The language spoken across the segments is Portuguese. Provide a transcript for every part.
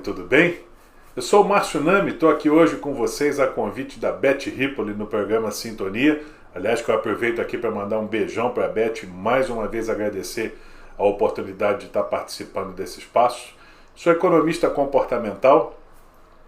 tudo bem? Eu sou o Márcio Nami, estou aqui hoje com vocês a convite da Beth Ripoli no programa Sintonia. Aliás, que eu aproveito aqui para mandar um beijão para a Beth, mais uma vez agradecer a oportunidade de estar participando desse espaço. Sou economista comportamental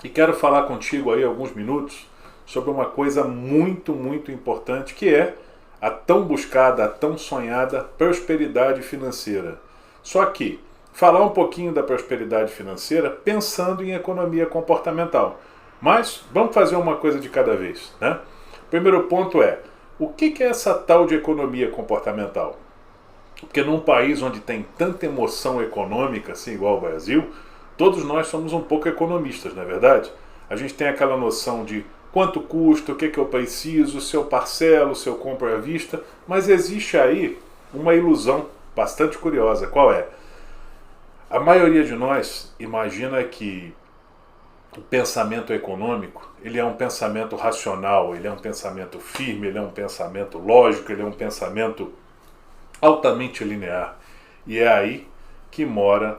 e quero falar contigo aí alguns minutos sobre uma coisa muito importante, que é a tão buscada, a tão sonhada prosperidade financeira. Só que falar um pouquinho da prosperidade financeira pensando em economia comportamental. Mas vamos fazer uma coisa de cada vez, né? Primeiro ponto é, o que é essa tal de economia comportamental? Porque num país onde tem tanta emoção econômica, assim, igual o Brasil, todos nós somos um pouco economistas, não é verdade? A gente tem aquela noção de quanto custa, o que eu preciso, se eu parcelo, se eu compro à vista, mas existe aí uma ilusão bastante curiosa. Qual é? A maioria de nós imagina que o pensamento econômico, ele é um pensamento racional, ele é um pensamento firme, ele é um pensamento lógico, ele é um pensamento altamente linear. E é aí que mora,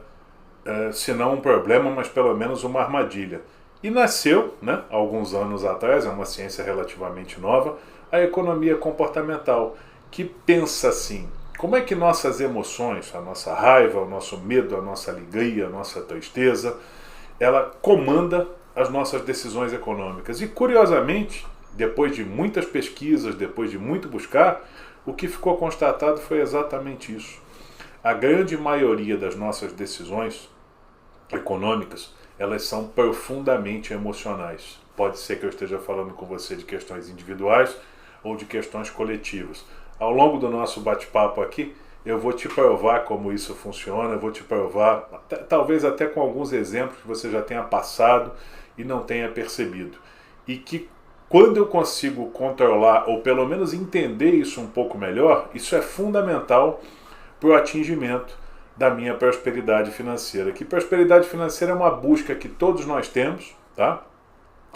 se não um problema, mas pelo menos uma armadilha. E nasceu, né, alguns anos atrás, é uma ciência relativamente nova, a economia comportamental, que pensa assim: como é que nossas emoções, a nossa raiva, o nosso medo, a nossa alegria, a nossa tristeza, ela comanda as nossas decisões econômicas. E curiosamente, depois de muitas pesquisas, depois de muito buscar, o que ficou constatado foi exatamente isso. A grande maioria das nossas decisões econômicas, elas são profundamente emocionais. Pode ser que eu esteja falando com você de questões individuais ou de questões coletivas. Ao longo do nosso bate-papo aqui, eu vou te provar como isso funciona, eu vou te provar, talvez até com alguns exemplos que você já tenha passado e não tenha percebido. E que quando eu consigo controlar, ou pelo menos entender isso um pouco melhor, isso é fundamental para o atingimento da minha prosperidade financeira. Que prosperidade financeira é uma busca que todos nós temos, tá?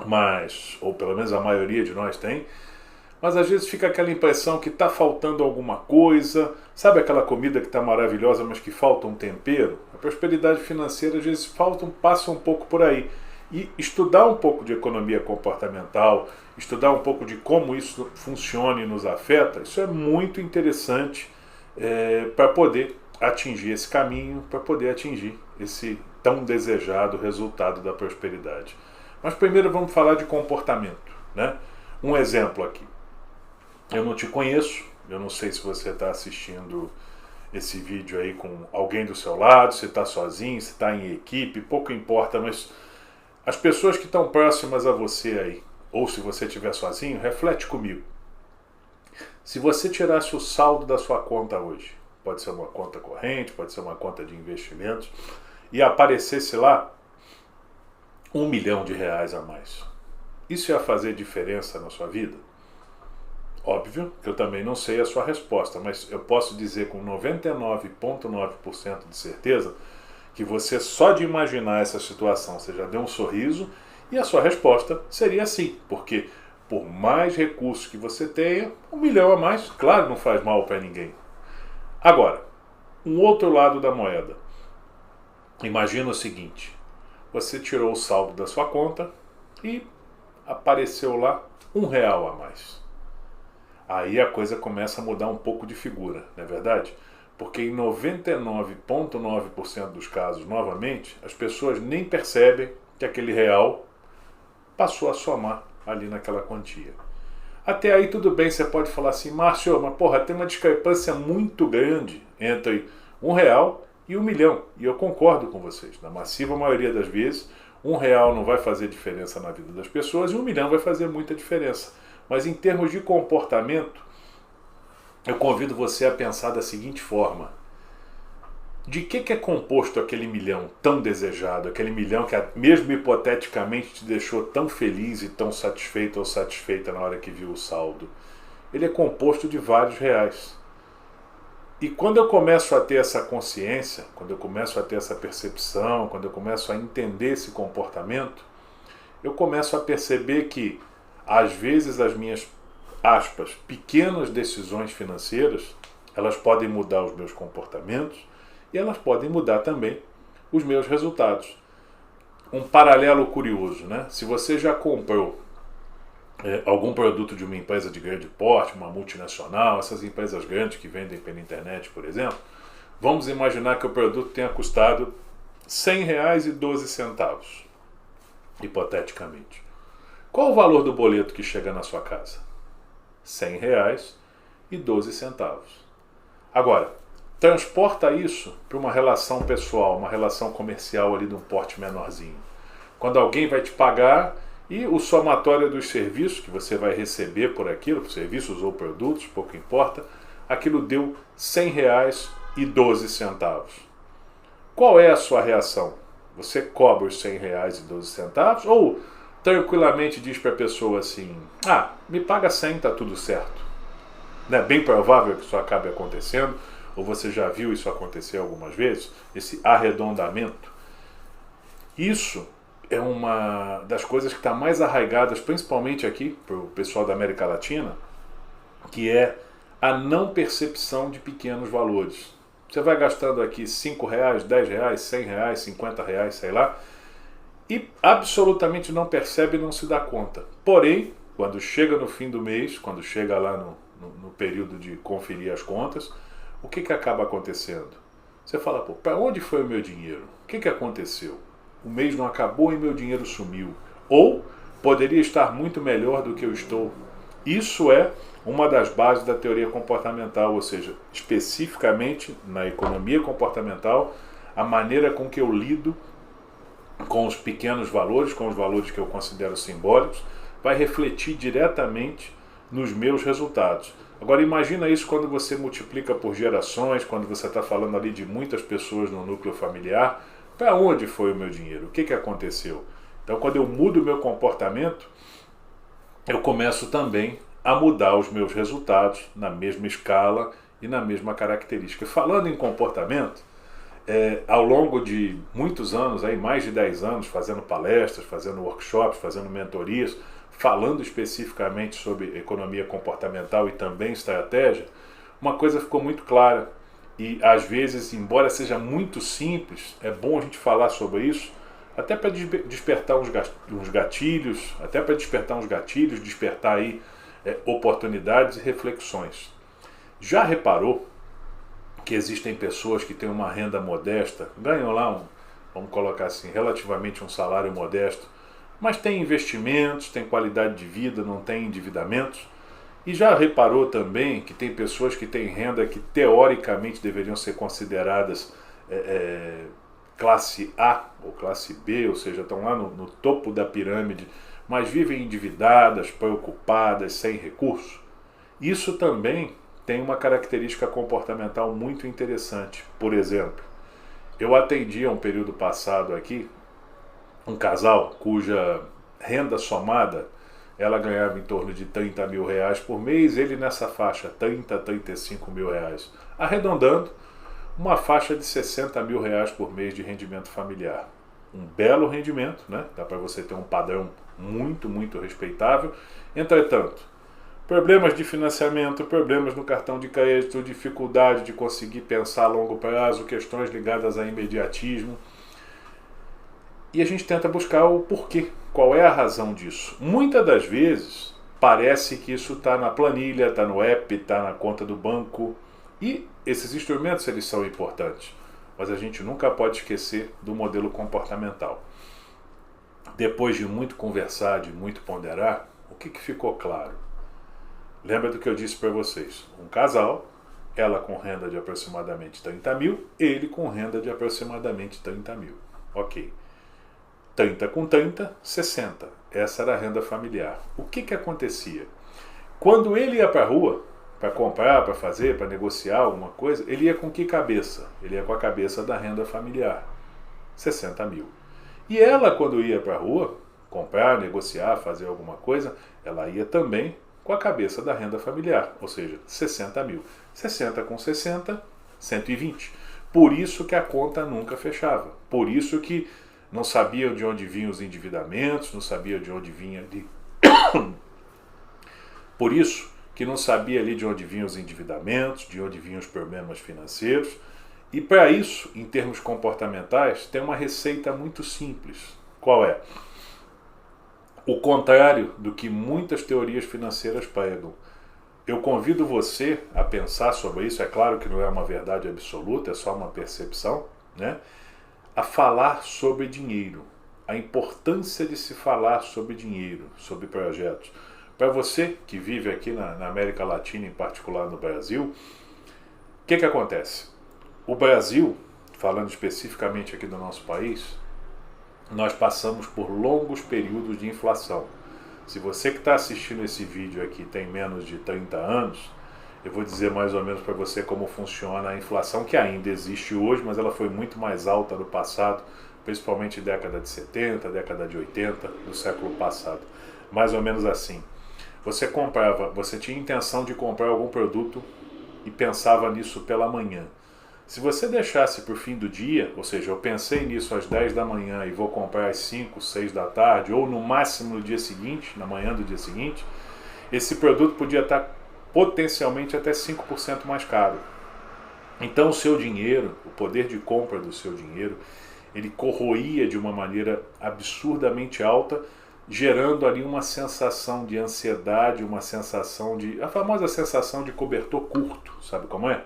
Mas, ou pelo menos a maioria de nós tem, mas às vezes fica aquela impressão que está faltando alguma coisa, sabe aquela comida que está maravilhosa, mas que falta um tempero? A prosperidade financeira às vezes passa um pouco por aí. E estudar um pouco de economia comportamental, estudar um pouco de como isso funciona e nos afeta, isso é muito interessante para poder atingir esse caminho, para poder atingir esse tão desejado resultado da prosperidade. Mas primeiro vamos falar de comportamento, né? Um exemplo aqui. Eu não te conheço, eu não sei se você está assistindo esse vídeo aí com alguém do seu lado, se está sozinho, se está em equipe, pouco importa, mas as pessoas que estão próximas a você aí, ou se você estiver sozinho, reflete comigo. Se você tirasse o saldo da sua conta hoje, pode ser uma conta corrente, pode ser uma conta de investimentos, e aparecesse lá R$1 milhão a mais, isso ia fazer diferença na sua vida? Óbvio que eu também não sei a sua resposta, mas eu posso dizer com 99,9% de certeza que você, só de imaginar essa situação, você já deu um sorriso, e a sua resposta seria sim, porque por mais recursos que você tenha, R$1 milhão a mais, claro, não faz mal para ninguém. Agora, um outro lado da moeda. Imagina o seguinte: você tirou o saldo da sua conta e apareceu lá R$1 a mais. Aí a coisa começa a mudar um pouco de figura, não é verdade? Porque em 99,9% dos casos, novamente, as pessoas nem percebem que aquele real passou a somar ali naquela quantia. Até aí tudo bem, você pode falar assim: Márcio, mas porra, tem uma discrepância muito grande entre R$1 e R$1 milhão. E eu concordo com vocês, na massiva maioria das vezes, R$1 não vai fazer diferença na vida das pessoas e R$1 milhão vai fazer muita diferença. Mas em termos de comportamento, eu convido você a pensar da seguinte forma: de que é composto aquele milhão tão desejado, aquele milhão que mesmo hipoteticamente te deixou tão feliz e tão satisfeito ou satisfeita na hora que viu o saldo? Ele é composto de vários reais. E quando eu começo a ter essa consciência, quando eu começo a ter essa percepção, quando eu começo a entender esse comportamento, eu começo a perceber que às vezes as minhas, aspas, pequenas decisões financeiras, elas podem mudar os meus comportamentos e elas podem mudar também os meus resultados. um paralelo curioso, né? Se você já comprou algum produto de uma empresa de grande porte, uma multinacional, essas empresas grandes que vendem pela internet, por exemplo, vamos imaginar que o produto tenha custado R$100,12, hipoteticamente. Qual o valor do boleto que chega na sua casa? R$100,12. Agora, transporta isso para uma relação pessoal, uma relação comercial ali de um porte menorzinho. Quando alguém vai te pagar e o somatório dos serviços que você vai receber por aquilo, serviços ou produtos, pouco importa, aquilo deu R$100,12. Qual é a sua reação? Você cobra os R$100,12 ou tranquilamente diz para a pessoa assim, me paga 100, tá tudo certo? Não é bem provável que isso acabe acontecendo, ou você já viu isso acontecer algumas vezes, esse arredondamento. Isso é uma das coisas que está mais arraigadas, principalmente aqui, para o pessoal da América Latina, que é a não percepção de pequenos valores. Você vai gastando aqui R$5, R$10, R$100, R$50, sei lá, e absolutamente não percebe e não se dá conta. Porém, quando chega no fim do mês, quando chega lá no período de conferir as contas, o que acaba acontecendo? Você fala, para onde foi o meu dinheiro? O que aconteceu? O mês não acabou e meu dinheiro sumiu. Ou poderia estar muito melhor do que eu estou. Isso é uma das bases da teoria comportamental, ou seja, especificamente na economia comportamental, a maneira com que eu lido com os pequenos valores, com os valores que eu considero simbólicos, vai refletir diretamente nos meus resultados. Agora imagina isso quando você multiplica por gerações, quando você está falando ali de muitas pessoas no núcleo familiar. Para onde foi o meu dinheiro? O que aconteceu? Então quando eu mudo o meu comportamento, eu começo também a mudar os meus resultados na mesma escala e na mesma característica. Falando em comportamento, ao longo de muitos anos, mais de 10 anos, fazendo palestras, fazendo workshops, fazendo mentorias, falando especificamente sobre economia comportamental e também estratégia, uma coisa ficou muito clara. E às vezes, embora seja muito simples, é bom a gente falar sobre isso, até para despertar uns gatilhos, despertar aí oportunidades e reflexões. Já reparou que existem pessoas que têm uma renda modesta, ganham lá vamos colocar assim, relativamente um salário modesto, mas tem investimentos, tem qualidade de vida, não tem endividamentos? E já reparou também que tem pessoas que têm renda que teoricamente deveriam ser consideradas classe A ou classe B, ou seja, estão lá no topo da pirâmide, mas vivem endividadas, preocupadas, sem recurso? Isso também tem uma característica comportamental muito interessante. Por exemplo, eu atendi há um período passado aqui um casal cuja renda somada ela ganhava em torno de R$30 mil por mês, ele nessa faixa, R$30, R$35 mil. Arredondando, uma faixa de R$60 mil por mês de rendimento familiar. Um belo rendimento, né? Dá para você ter um padrão muito, muito respeitável. Entretanto, problemas de financiamento, problemas no cartão de crédito, dificuldade de conseguir pensar a longo prazo, questões ligadas a imediatismo. E a gente tenta buscar o porquê, qual é a razão disso. Muitas das vezes parece que isso está na planilha, está no app, está na conta do banco. E esses instrumentos eles são importantes, mas a gente nunca pode esquecer do modelo comportamental. Depois de muito conversar, de muito ponderar, o que ficou claro? Lembra do que eu disse para vocês? Um casal, ela com renda de aproximadamente 30 mil, ele com renda de aproximadamente 30 mil. Ok. 30 com 30, 60. Essa era a renda familiar. O que acontecia? Quando ele ia para a rua, para comprar, para fazer, para negociar alguma coisa, ele ia com que cabeça? Ele ia com a cabeça da renda familiar. 60 mil. E ela, quando ia para a rua, comprar, negociar, fazer alguma coisa, ela ia também com a cabeça da renda familiar, ou seja, 60 mil. 60 com 60, 120. Por isso que a conta nunca fechava. Por isso que não sabiam de onde vinham os endividamentos, não sabiam de onde vinha ali. Por isso que não sabia ali de onde vinham os endividamentos, de onde vinham os problemas financeiros. E para isso, em termos comportamentais, tem uma receita muito simples. Qual é? O contrário do que muitas teorias financeiras pregam. Eu convido você a pensar sobre isso, é claro que não é uma verdade absoluta, é só uma percepção, né? A falar sobre dinheiro, a importância de se falar sobre dinheiro, sobre projetos. Para você que vive aqui na América Latina, em particular no Brasil, o que acontece? O Brasil, falando especificamente aqui do nosso país, nós passamos por longos períodos de inflação. Se você que está assistindo esse vídeo aqui tem menos de 30 anos, eu vou dizer mais ou menos para você como funciona a inflação, que ainda existe hoje, mas ela foi muito mais alta no passado, principalmente década de 70, década de 80 do século passado. Mais ou menos assim. Você tinha intenção de comprar algum produto e pensava nisso pela manhã. Se você deixasse para o fim do dia, ou seja, eu pensei nisso às 10 da manhã e vou comprar às 5, 6 da tarde, ou no máximo no dia seguinte, na manhã do dia seguinte, esse produto podia estar potencialmente até 5% mais caro. Então o seu dinheiro, o poder de compra do seu dinheiro, ele corroía de uma maneira absurdamente alta, gerando ali uma sensação de ansiedade, uma sensação a famosa sensação de cobertor curto, sabe como é?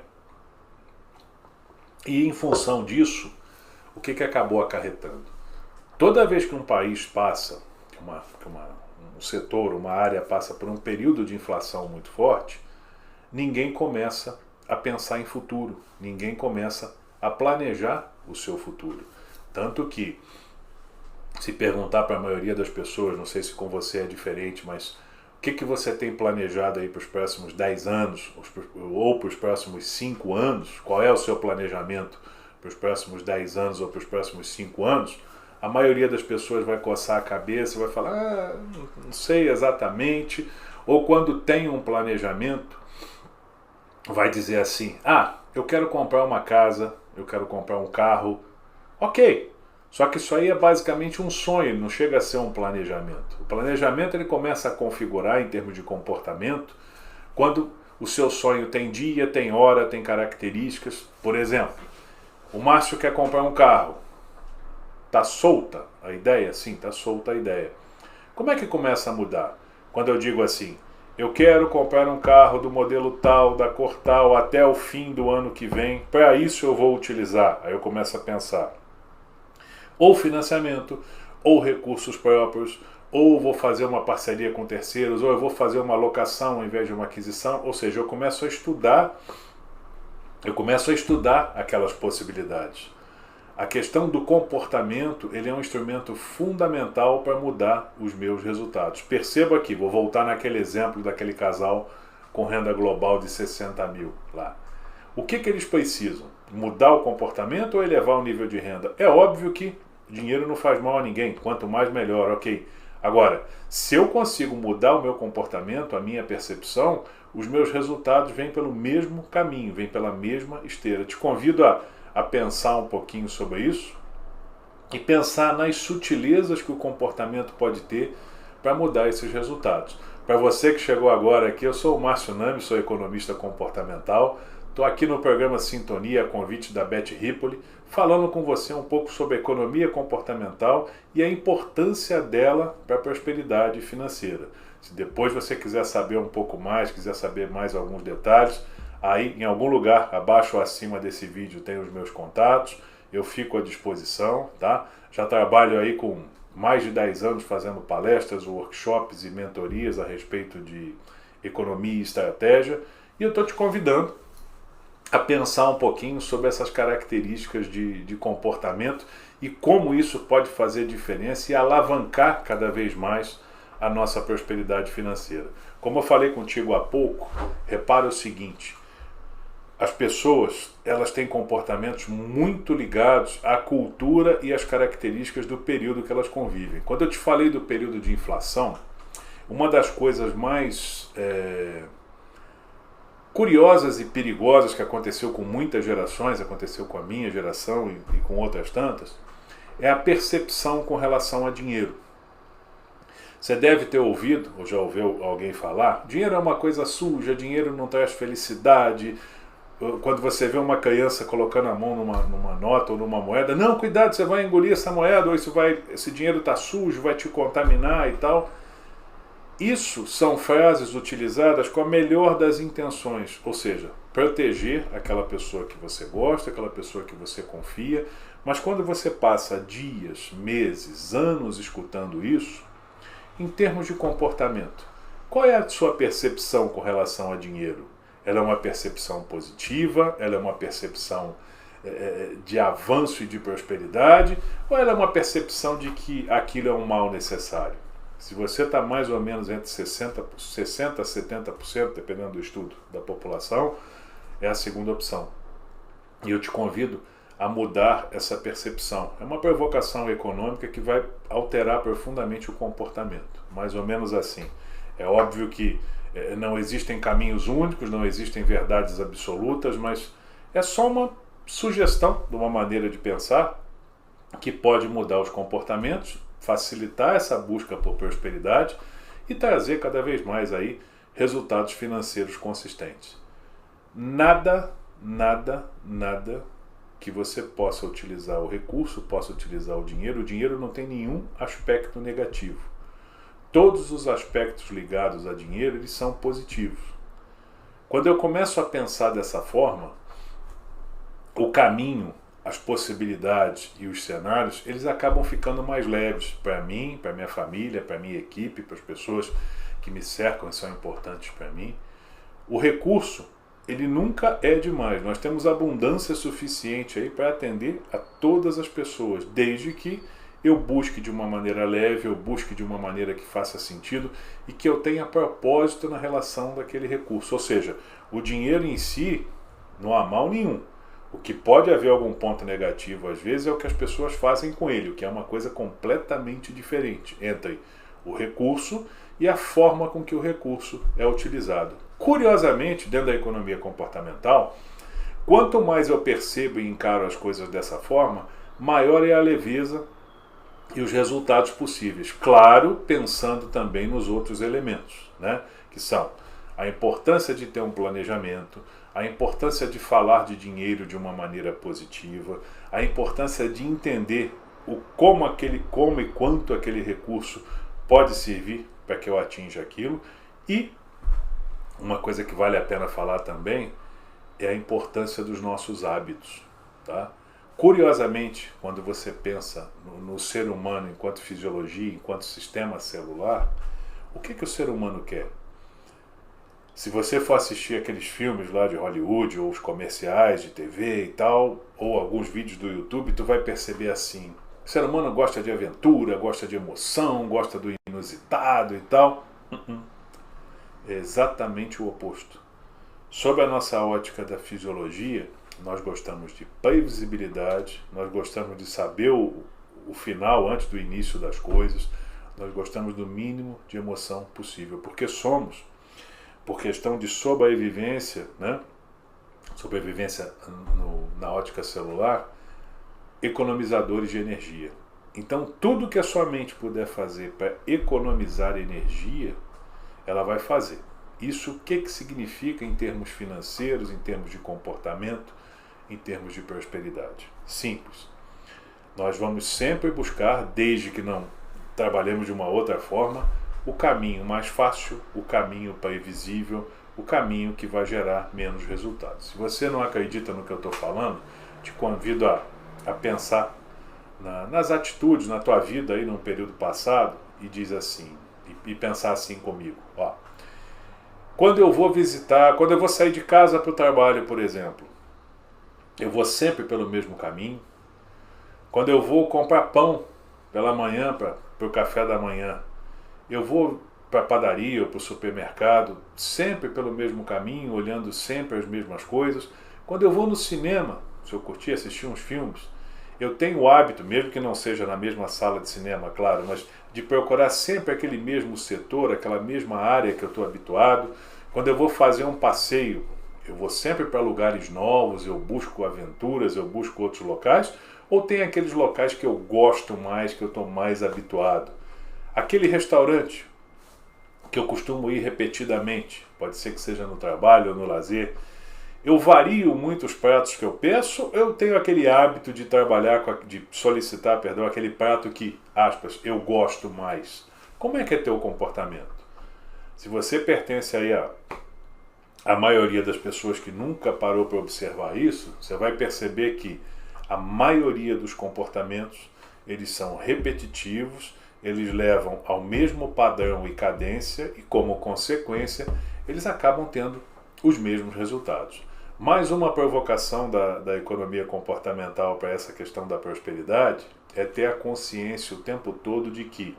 E em função disso, o que acabou acarretando? Toda vez que um país passa, um setor, uma área passa por um período de inflação muito forte, ninguém começa a pensar em futuro, ninguém começa a planejar o seu futuro. Tanto que, se perguntar para a maioria das pessoas, não sei se com você é diferente, mas o que você tem planejado aí para os próximos 10 anos, ou para os próximos 5 anos? Qual é o seu planejamento para os próximos 10 anos ou para os próximos 5 anos? A maioria das pessoas vai coçar a cabeça e vai falar, não sei exatamente. Ou quando tem um planejamento, vai dizer assim, eu quero comprar uma casa, eu quero comprar um carro. Ok, só que isso aí é basicamente um sonho, não chega a ser um planejamento. O planejamento ele começa a configurar em termos de comportamento quando o seu sonho tem dia, tem hora, tem características. Por exemplo, o Márcio quer comprar um carro. Está solta a ideia? Sim, está solta a ideia. Como é que começa a mudar? Quando eu digo assim, eu quero comprar um carro do modelo tal, da cor tal, até o fim do ano que vem, para isso eu vou utilizar. Aí eu começo a pensar. Ou financiamento, ou recursos próprios, ou vou fazer uma parceria com terceiros, ou eu vou fazer uma locação ao invés de uma aquisição. Ou seja, eu começo a estudar aquelas possibilidades. A questão do comportamento, ele é um instrumento fundamental para mudar os meus resultados. Perceba aqui, vou voltar naquele exemplo daquele casal com renda global de 60 mil lá. O que eles precisam? Mudar o comportamento ou elevar o nível de renda? É óbvio que dinheiro não faz mal a ninguém, quanto mais melhor, ok. Agora, se eu consigo mudar o meu comportamento, a minha percepção, os meus resultados vêm pelo mesmo caminho, vêm pela mesma esteira. Te convido a pensar um pouquinho sobre isso e pensar nas sutilezas que o comportamento pode ter para mudar esses resultados. Para você que chegou agora aqui, eu sou o Márcio Nami, sou economista comportamental. Estou aqui no programa Sintonia, a convite da Beth Ripoli, falando com você um pouco sobre economia comportamental e a importância dela para a prosperidade financeira. Se depois você quiser saber um pouco mais, quiser saber mais alguns detalhes, aí em algum lugar abaixo ou acima desse vídeo tem os meus contatos, eu fico à disposição, tá? Já trabalho aí com mais de 10 anos fazendo palestras, workshops e mentorias a respeito de economia e estratégia, e eu estou te convidando a pensar um pouquinho sobre essas características de comportamento e como isso pode fazer diferença e alavancar cada vez mais a nossa prosperidade financeira. Como eu falei contigo há pouco, repara o seguinte, as pessoas elas têm comportamentos muito ligados à cultura e às características do período que elas convivem. Quando eu te falei do período de inflação, uma das coisas mais curiosas e perigosas que aconteceu com muitas gerações, aconteceu com a minha geração e com outras tantas, é a percepção com relação a dinheiro. Você deve ter ouvido, ou já ouviu alguém falar, dinheiro é uma coisa suja, dinheiro não traz felicidade. quando você vê uma criança colocando a mão numa nota ou numa moeda, não, cuidado, você vai engolir essa moeda, ou esse dinheiro está sujo, vai te contaminar e tal. Isso são frases utilizadas com a melhor das intenções, ou seja, proteger aquela pessoa que você gosta, aquela pessoa que você confia, mas quando você passa dias, meses, anos escutando isso, em termos de comportamento, qual é a sua percepção com relação a dinheiro? Ela é uma percepção positiva? Ela é uma percepção de avanço e de prosperidade? Ou ela é uma percepção de que aquilo é um mal necessário? Se você está mais ou menos entre 60% a 70%, dependendo do estudo da população, é a segunda opção. E eu te convido a mudar essa percepção. É uma provocação econômica que vai alterar profundamente o comportamento. Mais ou menos assim. É óbvio que não existem caminhos únicos, não existem verdades absolutas, mas é só uma sugestão de uma maneira de pensar que pode mudar os comportamentos, facilitar essa busca por prosperidade e trazer cada vez mais aí resultados financeiros consistentes. Nada que você possa utilizar o recurso, possa utilizar o dinheiro não tem nenhum aspecto negativo. Todos os aspectos ligados a dinheiro, eles são positivos. Quando eu começo a pensar dessa forma, o caminho, as possibilidades e os cenários, eles acabam ficando mais leves para mim, para minha família, para minha equipe, para as pessoas que me cercam e são importantes para mim. O recurso, ele nunca é demais. Nós temos abundância suficiente aí para atender a todas as pessoas, desde que eu busque de uma maneira leve, eu busque de uma maneira que faça sentido e que eu tenha propósito na relação daquele recurso. Ou seja, o dinheiro em si não há mal nenhum. O que pode haver algum ponto negativo às vezes é o que as pessoas fazem com ele, o que é uma coisa completamente diferente entre o recurso e a forma com que o recurso é utilizado. Curiosamente, dentro da economia comportamental, quanto mais eu percebo e encaro as coisas dessa forma, maior é a leveza e os resultados possíveis. Claro, pensando também nos outros elementos, né? Que são a importância de ter um planejamento, a importância de falar de dinheiro de uma maneira positiva, a importância de entender como e quanto aquele recurso pode servir para que eu atinja aquilo. E uma coisa que vale a pena falar também é a importância dos nossos hábitos, tá? Curiosamente, quando você pensa no ser humano enquanto fisiologia, enquanto sistema celular, o que o ser humano quer? Se você for assistir aqueles filmes lá de Hollywood, ou os comerciais de TV e tal, ou alguns vídeos do YouTube, tu vai perceber assim, o ser humano gosta de aventura, gosta de emoção, gosta do inusitado e tal. É exatamente o oposto. Sob a nossa ótica da fisiologia, nós gostamos de previsibilidade, nós gostamos de saber o final antes do início das coisas, nós gostamos do mínimo de emoção possível, porque somos, por questão de sobrevivência, né? Sobrevivência na ótica celular, economizadores de energia. Então, tudo que a sua mente puder fazer para economizar energia, ela vai fazer. Isso o que significa em termos financeiros, em termos de comportamento, em termos de prosperidade? Simples. Nós vamos sempre buscar, desde que não trabalhemos de uma outra forma, o caminho mais fácil, o caminho previsível, o caminho que vai gerar menos resultados. Se você não acredita no que eu estou falando, te convido a pensar nas atitudes, na tua vida aí no período passado e diz assim, e pensar assim comigo, ó. Quando eu vou sair de casa para o trabalho, por exemplo, eu vou sempre pelo mesmo caminho. Quando eu vou comprar pão pela manhã, para o café da manhã, eu vou para a padaria ou para o supermercado, sempre pelo mesmo caminho, olhando sempre as mesmas coisas. Quando eu vou no cinema, se eu curtir assistir uns filmes, eu tenho o hábito, mesmo que não seja na mesma sala de cinema, claro, mas de procurar sempre aquele mesmo setor, aquela mesma área que eu estou habituado. Quando eu vou fazer um passeio, eu vou sempre para lugares novos, eu busco aventuras, eu busco outros locais, ou tem aqueles locais que eu gosto mais, que eu estou mais habituado? Aquele restaurante que eu costumo ir repetidamente, pode ser que seja no trabalho ou no lazer, Eu vario muito os pratos que eu peço, eu tenho aquele hábito de trabalhar, de solicitar, perdão, aquele prato que, aspas, eu gosto mais. Como é que é teu comportamento? Se você pertence aí a maioria das pessoas que nunca parou para observar isso, você vai perceber que a maioria dos comportamentos, eles são repetitivos, eles levam ao mesmo padrão e cadência e, como consequência, eles acabam tendo os mesmos resultados. Mais uma provocação da economia comportamental para essa questão da prosperidade é ter a consciência o tempo todo de que,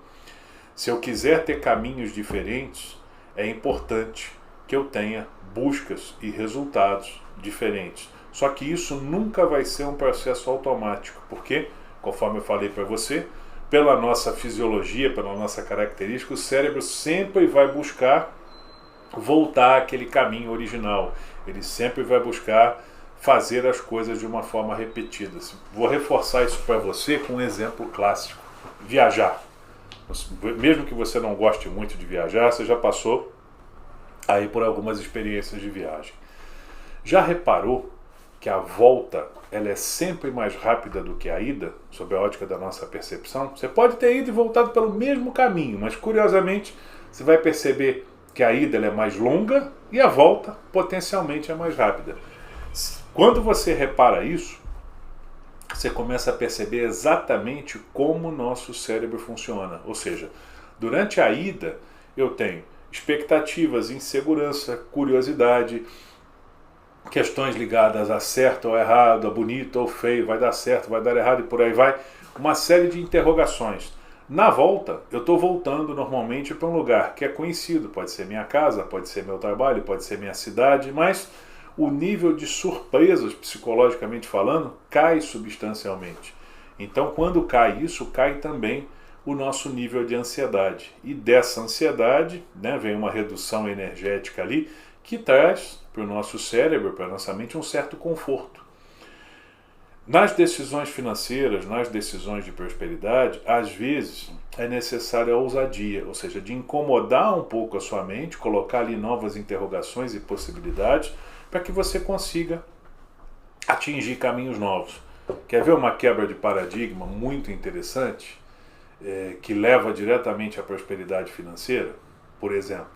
se eu quiser ter caminhos diferentes, é importante que eu tenha buscas e resultados diferentes. Só que isso nunca vai ser um processo automático, porque, conforme eu falei para você, pela nossa fisiologia, pela nossa característica, o cérebro sempre vai buscar voltar àquele caminho original. Ele sempre vai buscar fazer as coisas de uma forma repetida. Vou reforçar isso para você com um exemplo clássico. Viajar. Mesmo que você não goste muito de viajar, você já passou aí por algumas experiências de viagem. Já reparou que a volta ela é sempre mais rápida do que a ida, sob a ótica da nossa percepção? Você pode ter ido e voltado pelo mesmo caminho, mas curiosamente você vai perceber que a ida ela é mais longa e a volta potencialmente é mais rápida. Quando você repara isso, você começa a perceber exatamente como o nosso cérebro funciona. Ou seja, durante a ida eu tenho expectativas, insegurança, curiosidade, questões ligadas a certo ou errado, a bonito ou feio, vai dar certo, vai dar errado e por aí vai. Uma série de interrogações. Na volta, eu estou voltando normalmente para um lugar que é conhecido, pode ser minha casa, pode ser meu trabalho, pode ser minha cidade, mas o nível de surpresas, psicologicamente falando, cai substancialmente. Então, quando cai isso, cai também o nosso nível de ansiedade. E dessa ansiedade, vem uma redução energética ali, que traz para o nosso cérebro, para a nossa mente, um certo conforto. Nas decisões financeiras, nas decisões de prosperidade, às vezes é necessária a ousadia, ou seja, de incomodar um pouco a sua mente, colocar ali novas interrogações e possibilidades para que você consiga atingir caminhos novos. Quer ver uma quebra de paradigma muito interessante, que leva diretamente à prosperidade financeira? Por exemplo,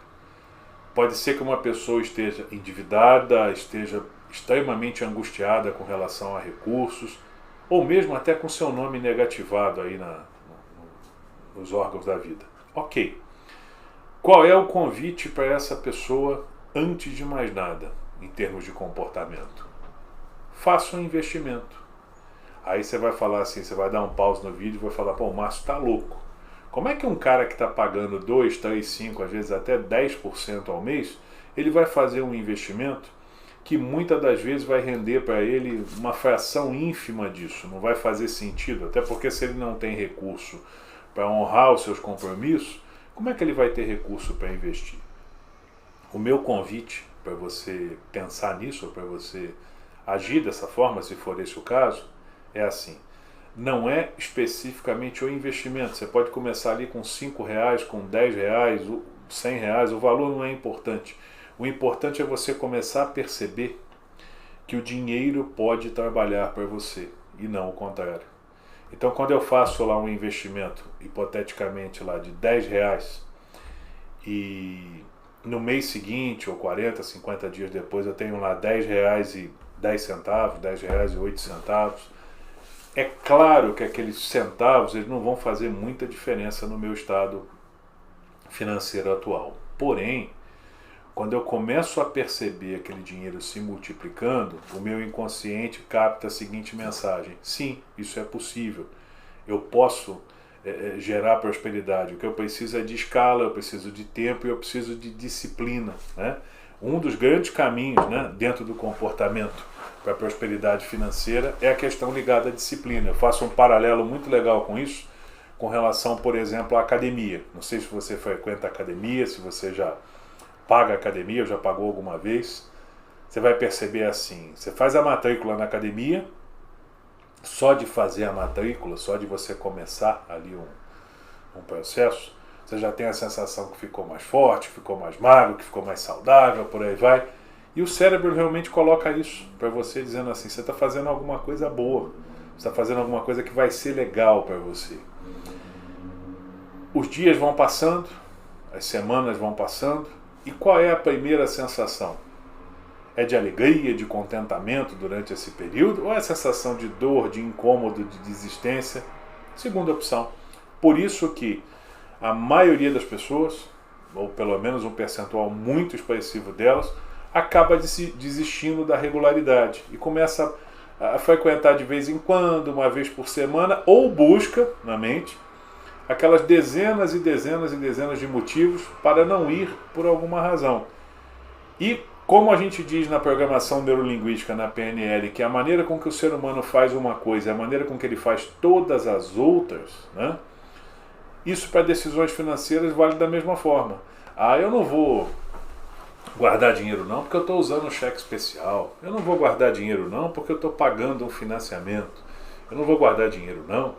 pode ser que uma pessoa esteja endividada, esteja extremamente angustiada com relação a recursos, ou mesmo até com seu nome negativado aí nos órgãos da vida. Ok. Qual é o convite para essa pessoa antes de mais nada, em termos de comportamento? Faça um investimento. Aí você vai falar assim, você vai dar um pause no vídeo e vai falar, pô, o Márcio está louco. Como é que um cara que está pagando 2, 3, 5, às vezes até 10% ao mês, ele vai fazer um investimento que muitas das vezes vai render para ele uma fração ínfima disso? Não vai fazer sentido, até porque se ele não tem recurso para honrar os seus compromissos, como é que ele vai ter recurso para investir? O meu convite para você pensar nisso, para você agir dessa forma, se for esse o caso, é assim. Não é especificamente o investimento. Você pode começar ali com R$5, com R$10, R$100, o valor não é importante. O importante é você começar a perceber que o dinheiro pode trabalhar para você e não o contrário. Então, quando eu faço lá um investimento, hipoteticamente lá de R$10, e no mês seguinte, ou 40, 50 dias depois, eu tenho lá R$10,10, R$10,08, é claro que aqueles centavos eles não vão fazer muita diferença no meu estado financeiro atual. Porém, quando eu começo a perceber aquele dinheiro se multiplicando, o meu inconsciente capta a seguinte mensagem: sim, isso é possível. Eu posso gerar prosperidade. O que eu preciso é de escala, eu preciso de tempo e eu preciso de disciplina. Um dos grandes caminhos, dentro do comportamento para a prosperidade financeira é a questão ligada à disciplina. Eu faço um paralelo muito legal com isso, com relação, por exemplo, à academia. Não sei se você frequenta a academia, se você já paga a academia, ou já pagou alguma vez. Você vai perceber assim, você faz a matrícula na academia, só de fazer a matrícula, só de você começar ali um processo, você já tem a sensação que ficou mais forte, que ficou mais magro, que ficou mais saudável, por aí vai. E o cérebro realmente coloca isso para você, dizendo assim, você está fazendo alguma coisa boa, você está fazendo alguma coisa que vai ser legal para você. Os dias vão passando, as semanas vão passando, e qual é a primeira sensação? É de alegria, de contentamento durante esse período, ou é a sensação de dor, de incômodo, de desistência? Segunda opção. Por isso que a maioria das pessoas, ou pelo menos um percentual muito expressivo delas, acaba desistindo da regularidade e começa a frequentar de vez em quando, uma vez por semana, ou busca na mente aquelas dezenas e dezenas e dezenas de motivos para não ir por alguma razão. E como a gente diz na programação neurolinguística, na PNL, que a maneira com que o ser humano faz uma coisa é a maneira com que ele faz todas as outras, né? Isso para decisões financeiras vale da mesma forma. Eu não vou guardar dinheiro não porque eu estou usando um cheque especial. Eu não vou guardar dinheiro não porque eu estou pagando um financiamento. Eu não vou guardar dinheiro não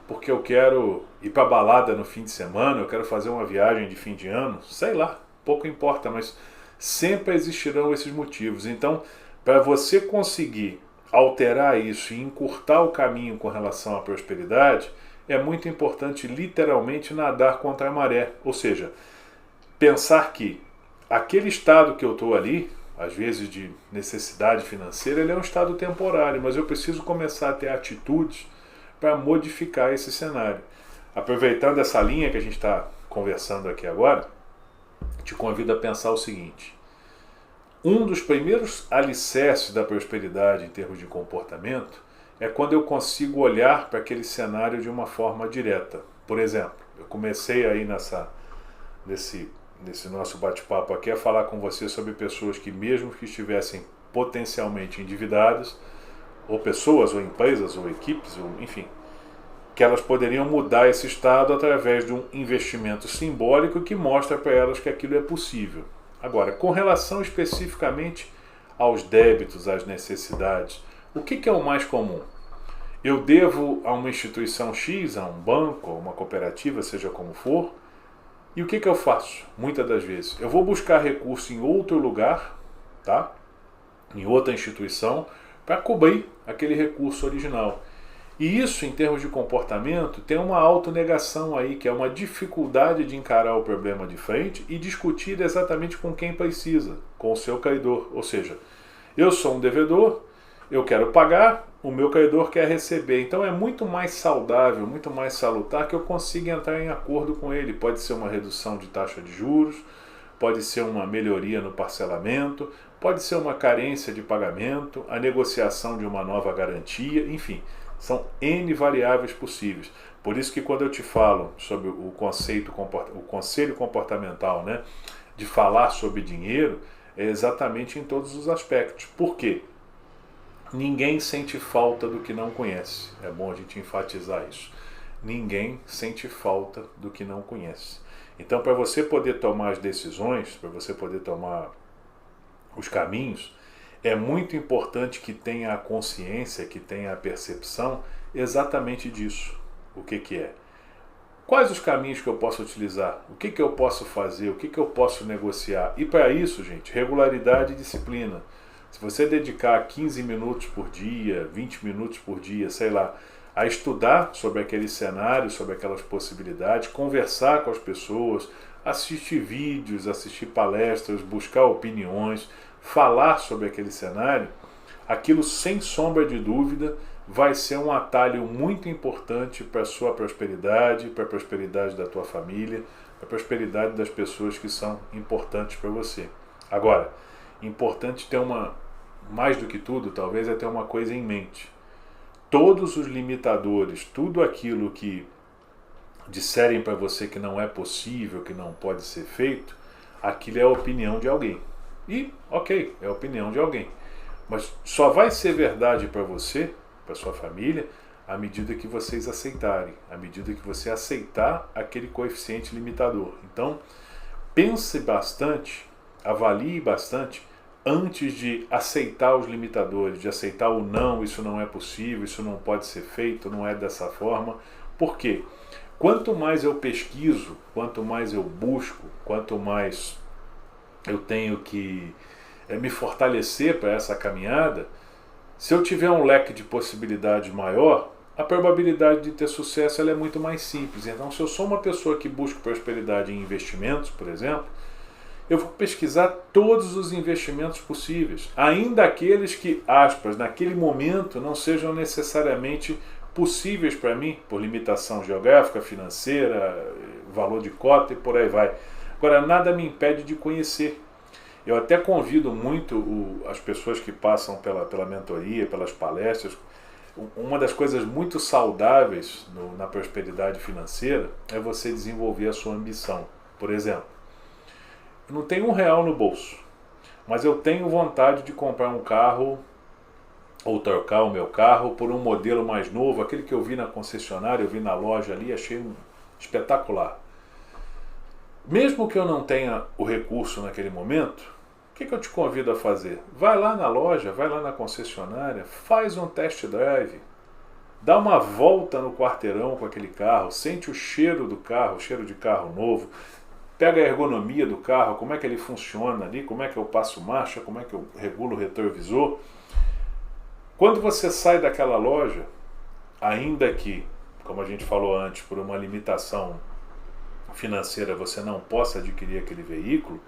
porque eu quero ir para balada no fim de semana, eu quero fazer uma viagem de fim de ano. Sei lá, pouco importa, mas sempre existirão esses motivos. Então, para você conseguir alterar isso e encurtar o caminho com relação à prosperidade, é muito importante literalmente nadar contra a maré. Ou seja, pensar que aquele estado que eu estou ali, às vezes de necessidade financeira, ele é um estado temporário, mas eu preciso começar a ter atitudes para modificar esse cenário. Aproveitando essa linha que a gente está conversando aqui agora, te convido a pensar o seguinte: um dos primeiros alicerces da prosperidade em termos de comportamento é quando eu consigo olhar para aquele cenário de uma forma direta. Por exemplo, eu comecei aí nesse nosso bate-papo aqui a falar com você sobre pessoas que, mesmo que estivessem potencialmente endividadas, ou pessoas, ou empresas, ou equipes, ou, enfim, que elas poderiam mudar esse estado através de um investimento simbólico que mostra para elas que aquilo é possível. Agora, com relação especificamente aos débitos, às necessidades, o que é o mais comum? Eu devo a uma instituição X, a um banco, a uma cooperativa, seja como for, e o que eu faço? Muitas das vezes, eu vou buscar recurso em outro lugar, tá? Em outra instituição, para cobrir aquele recurso original. E isso, em termos de comportamento, tem uma autonegação aí, que é uma dificuldade de encarar o problema de frente e discutir exatamente com quem precisa, com o seu credor. Ou seja, eu sou um devedor, eu quero pagar, o meu credor quer receber. Então é muito mais saudável, muito mais salutar que eu consiga entrar em acordo com ele. Pode ser uma redução de taxa de juros, pode ser uma melhoria no parcelamento, pode ser uma carência de pagamento, a negociação de uma nova garantia, enfim, são N variáveis possíveis. Por isso que quando eu te falo sobre o conselho comportamental, né, de falar sobre dinheiro, é exatamente em todos os aspectos. Por quê? Ninguém sente falta do que não conhece. É bom a gente enfatizar isso. Ninguém sente falta do que não conhece. Então, para você poder tomar as decisões, para você poder tomar os caminhos, é muito importante que tenha a consciência, que tenha a percepção exatamente disso. O que é? Quais os caminhos que eu posso utilizar? O que eu posso fazer? O que eu posso negociar? E para isso, gente, regularidade e disciplina. Se você dedicar 15 minutos por dia, 20 minutos por dia, sei lá, a estudar sobre aquele cenário, sobre aquelas possibilidades, conversar com as pessoas, assistir vídeos, assistir palestras, buscar opiniões, falar sobre aquele cenário, aquilo sem sombra de dúvida vai ser um atalho muito importante para a sua prosperidade, para a prosperidade da tua família, para a prosperidade das pessoas que são importantes para você. Agora, importante ter mais do que tudo, talvez, é ter uma coisa em mente. Todos os limitadores, tudo aquilo que disserem para você que não é possível, que não pode ser feito, aquilo é a opinião de alguém. E, ok, é a opinião de alguém. Mas só vai ser verdade para você, para sua família, à medida que vocês aceitarem, à medida que você aceitar aquele coeficiente limitador. Então, pense bastante, avalie bastante, antes de aceitar os limitadores, de aceitar o não, isso não é possível, isso não pode ser feito, não é dessa forma. Por quê? Quanto mais eu pesquiso, quanto mais eu busco, quanto mais eu tenho que me fortalecer para essa caminhada, se eu tiver um leque de possibilidades maior, a probabilidade de ter sucesso ela é muito mais simples. Então, se eu sou uma pessoa que busca prosperidade em investimentos, por exemplo, eu vou pesquisar todos os investimentos possíveis, ainda aqueles que, aspas, naquele momento não sejam necessariamente possíveis para mim, por limitação geográfica, financeira, valor de cota e por aí vai. Agora, nada me impede de conhecer. Eu até convido muito as pessoas que passam pela mentoria, pelas palestras. Uma das coisas muito saudáveis na prosperidade financeira é você desenvolver a sua ambição. Por exemplo, eu não tenho R$1 no bolso, mas eu tenho vontade de comprar um carro ou trocar o meu carro por um modelo mais novo, aquele que eu vi na concessionária, eu vi na loja ali, achei espetacular. Mesmo que eu não tenha o recurso naquele momento, o que eu te convido a fazer? Vai lá na loja, vai lá na concessionária, faz um test drive, dá uma volta no quarteirão com aquele carro, sente o cheiro do carro, o cheiro de carro novo, pega a ergonomia do carro, como é que ele funciona ali, como é que eu passo marcha, como é que eu regulo o retrovisor. Quando você sai daquela loja, ainda que, como a gente falou antes, por uma limitação financeira você não possa adquirir aquele veículo,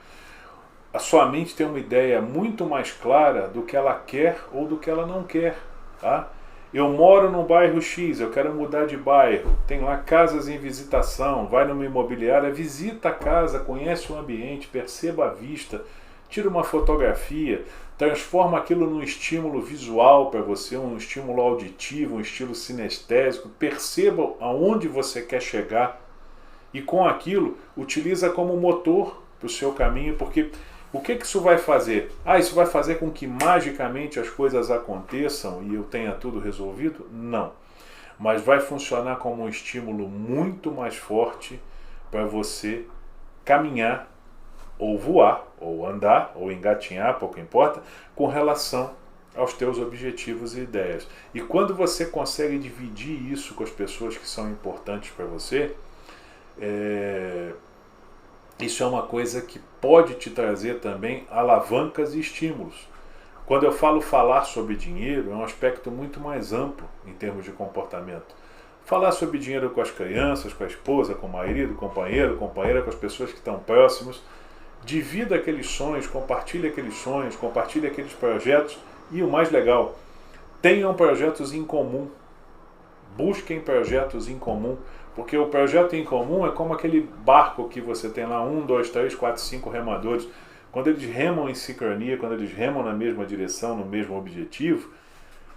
a sua mente tem uma ideia muito mais clara do que ela quer ou do que ela não quer. Tá? Eu moro no bairro X, eu quero mudar de bairro, tem lá casas em visitação, vai numa imobiliária, visita a casa, conhece o ambiente, perceba a vista, tira uma fotografia, transforma aquilo num estímulo visual para você, um estímulo auditivo, um estímulo sinestésico, perceba aonde você quer chegar e com aquilo utiliza como motor para o seu caminho, porque o que isso vai fazer? Isso vai fazer com que magicamente as coisas aconteçam e eu tenha tudo resolvido? Não. Mas vai funcionar como um estímulo muito mais forte para você caminhar, ou voar, ou andar, ou engatinhar, pouco importa, com relação aos teus objetivos e ideias. E quando você consegue dividir isso com as pessoas que são importantes para você, isso é uma coisa que pode te trazer também alavancas e estímulos. Quando eu falo falar sobre dinheiro, é um aspecto muito mais amplo em termos de comportamento. Falar sobre dinheiro com as crianças, com a esposa, com o marido, companheiro, companheira, com as pessoas que estão próximos. Divida aqueles sonhos, compartilhe aqueles projetos e o mais legal, tenham projetos em comum. Busquem projetos em comum. Porque o projeto em comum é como aquele barco que você tem lá 1, 2, 3, 4, 5 remadores. Quando eles remam em sincronia, quando eles remam na mesma direção, no mesmo objetivo,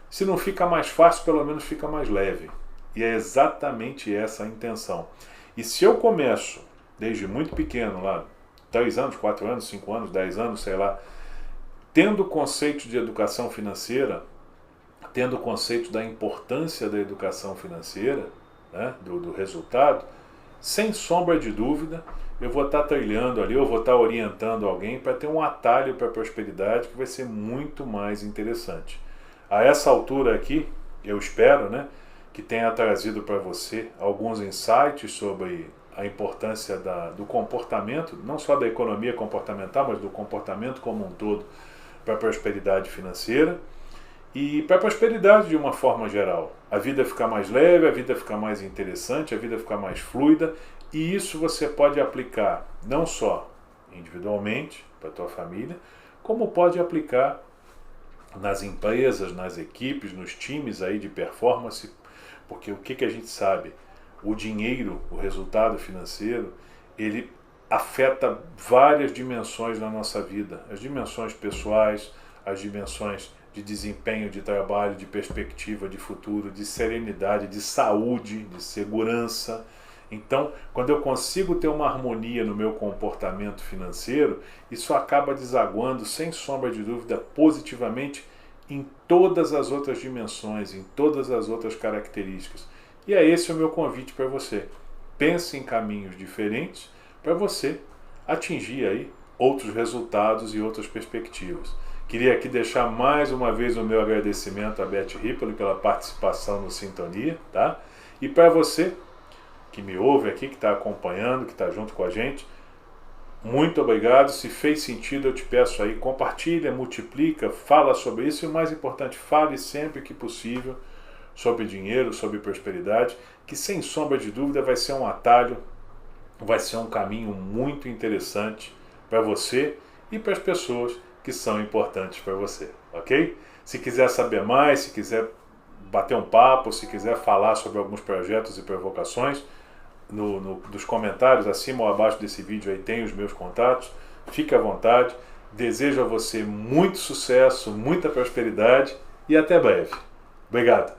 se não fica mais fácil, pelo menos fica mais leve. E é exatamente essa a intenção. E se eu começo, desde muito pequeno, lá 3 anos, 4 anos, 5 anos, 10 anos, sei lá, tendo o conceito de educação financeira, tendo o conceito da importância da educação financeira, né, do resultado, sem sombra de dúvida, eu vou estar trilhando ali, eu vou estar orientando alguém para ter um atalho para a prosperidade que vai ser muito mais interessante. A essa altura aqui, eu espero, né, que tenha trazido para você alguns insights sobre a importância do comportamento, não só da economia comportamental, mas do comportamento como um todo para a prosperidade financeira. E para a prosperidade de uma forma geral, a vida ficar mais leve, a vida ficar mais interessante, a vida ficar mais fluida, e isso você pode aplicar não só individualmente para a tua família, como pode aplicar nas empresas, nas equipes, nos times aí de performance, porque o que a gente sabe? O dinheiro, o resultado financeiro, ele afeta várias dimensões na nossa vida, as dimensões pessoais, as dimensões de desempenho, de trabalho, de perspectiva, de futuro, de serenidade, de saúde, de segurança. Então, quando eu consigo ter uma harmonia no meu comportamento financeiro, isso acaba desaguando, sem sombra de dúvida, positivamente em todas as outras dimensões, em todas as outras características. E é esse o meu convite para você. Pense em caminhos diferentes para você atingir aí outros resultados e outras perspectivas. Queria aqui deixar mais uma vez o meu agradecimento a Beth Rippoli pela participação no Sintonia, tá? E para você que me ouve aqui, que está acompanhando, que está junto com a gente, Muito obrigado. Se fez sentido, eu te peço aí, compartilha, multiplica, fala sobre isso e o mais importante, fale sempre que possível sobre dinheiro, sobre prosperidade, que sem sombra de dúvida vai ser um atalho, vai ser um caminho muito interessante para você e para as pessoas que são importantes para você, ok? Se quiser saber mais, se quiser bater um papo, se quiser falar sobre alguns projetos e provocações, nos comentários acima ou abaixo desse vídeo aí tem os meus contatos, fique à vontade. Desejo a você muito sucesso, muita prosperidade e até breve. Obrigado.